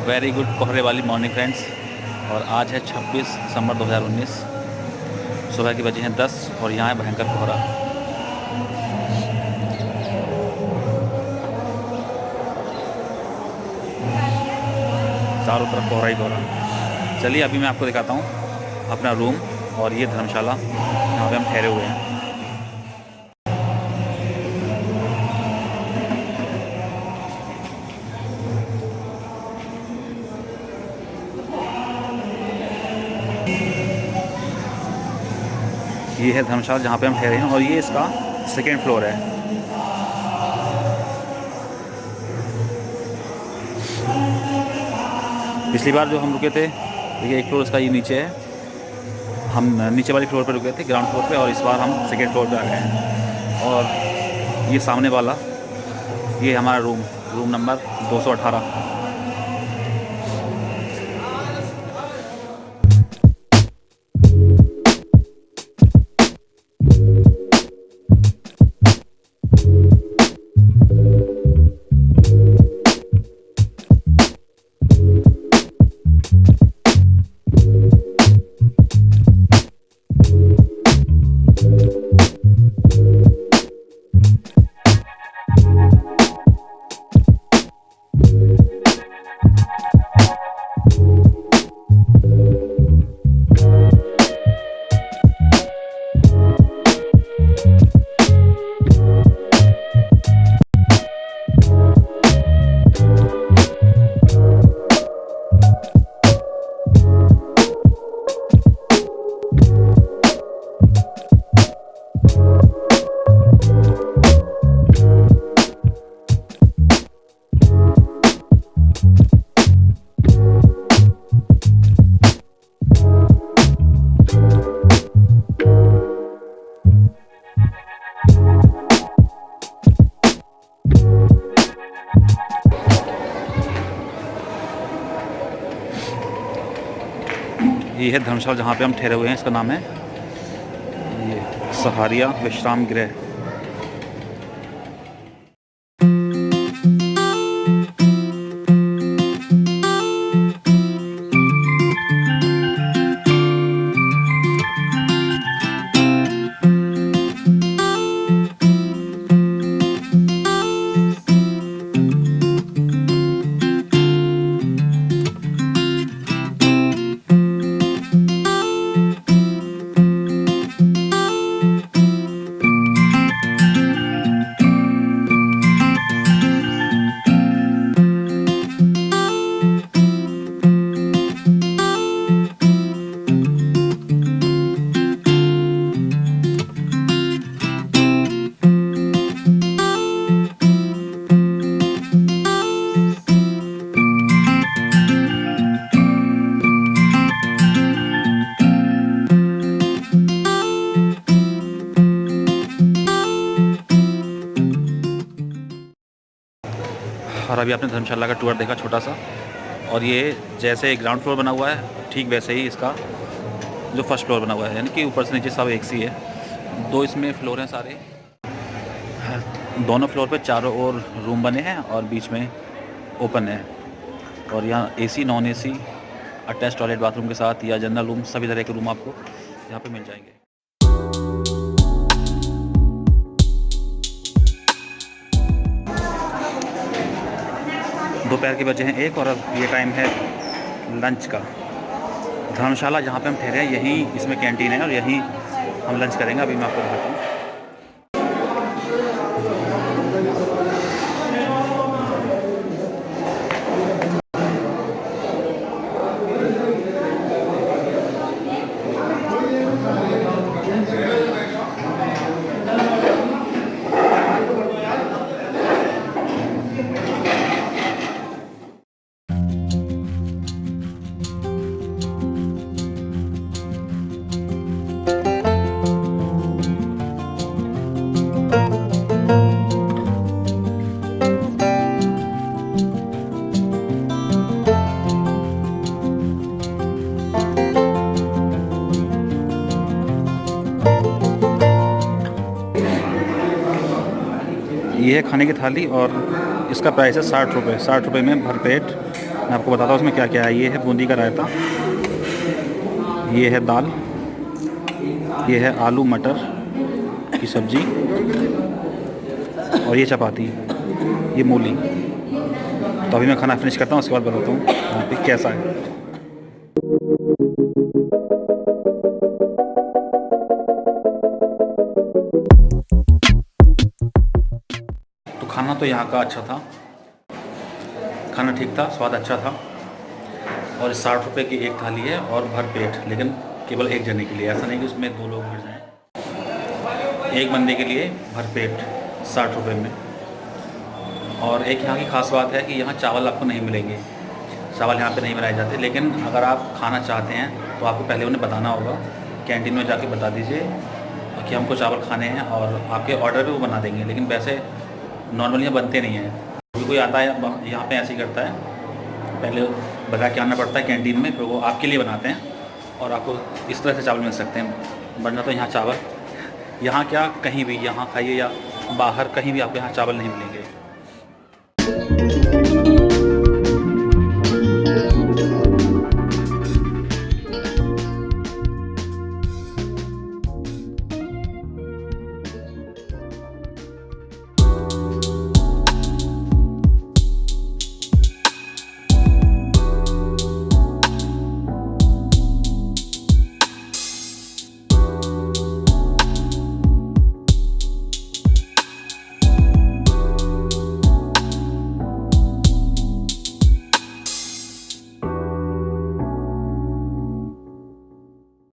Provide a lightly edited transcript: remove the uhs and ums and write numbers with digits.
Very good कोहरे वाली morning friends. और आज है 26 दिसंबर 2019। सुबह की बजे हैं 10 और यहाँ है भयंकर कोहरा। चारों तरफ कोहरा ही कोहरा। चलिए अभी मैं आपको दिखाता हूँ अपना रूम और ये धर्मशाला यहाँ पे हम ठहरे हुए हैं। ये है धर्मशाला जहाँ पे हम ठहरे हैं और ये इसका सेकेंड फ्लोर है। पिछली बार जो हम रुके थे देखिए एक फ्लोर इसका ये नीचे है, हम नीचे वाली फ्लोर पे रुके थे ग्राउंड फ्लोर पे, और इस बार हम सेकेंड फ्लोर पे आ गए हैं। और ये सामने वाला ये हमारा रूम नंबर 218। ये है धर्मशाला जहाँ पे हम ठहरे हुए हैं, इसका नाम है ये सहारिया विश्राम गृह। और अभी आपने धर्मशाला का टूर देखा छोटा सा, और ये जैसे ग्राउंड फ्लोर बना हुआ है ठीक वैसे ही इसका जो फर्स्ट फ्लोर बना हुआ है, यानी कि ऊपर से नीचे सब एक सी है। दो इसमें फ्लोर हैं सारे, दोनों फ्लोर पे चारों ओर रूम बने हैं और बीच में ओपन है। और यहाँ AC non AC attach toilet bathroom के साथ या जनरल रूम सभी तरह के रूम आपको यहाँ पे मिल जाएंगे। दोपहर के बजे हैं 1 और अब ये टाइम है लंच का। धर्मशाला जहाँ पे हम ठहरे हैं यहीं इसमें कैंटीन है और यहीं हम लंच करेंगे। अभी मैं आपको दिखाता हूँ। ये है खाने की थाली और इसका प्राइस है 60 रुपये। 60 रुपये में भरपेट। मैं आपको बताता हूँ उसमें क्या क्या है। ये है बूंदी का रायता, ये है दाल, ये है आलू मटर की सब्ज़ी और ये चपाती, ये मूली। तो अभी मैं खाना फिनिश करता हूँ, उसके बाद बताता हूँ यहाँ पे कैसा है। तो खाना तो यहाँ का अच्छा था, खाना ठीक था, स्वाद अच्छा था। और 60 रुपये की एक थाली है और भर पेट, लेकिन केवल एक जने के लिए। ऐसा नहीं कि उसमें 2 लोग बैठ जाएँ। एक बंदे के लिए भर पेट 60 रुपये में। और एक यहाँ की ख़ास बात है कि यहाँ चावल आपको नहीं मिलेंगे। चावल यहाँ पे नहीं बनाए जाते, लेकिन अगर आप खाना चाहते हैं तो आपको पहले उन्हें बताना होगा। कैंटीन में जाके बता दीजिए कि हमको चावल खाने हैं और आपके ऑर्डर पे वो बना देंगे। लेकिन वैसे नॉर्मली यहाँ बनते नहीं हैं। कभी कोई आता है यहाँ पे ऐसे ही करता है, पहले बता के आना पड़ता है कैंटीन में, फिर वो आपके लिए बनाते हैं और आपको इस तरह से चावल मिल सकते हैं। वरना तो यहाँ चावल, यहाँ क्या कहीं भी, यहाँ खाइए या बाहर कहीं भी आपको यहाँ चावल नहीं मिलेंगे।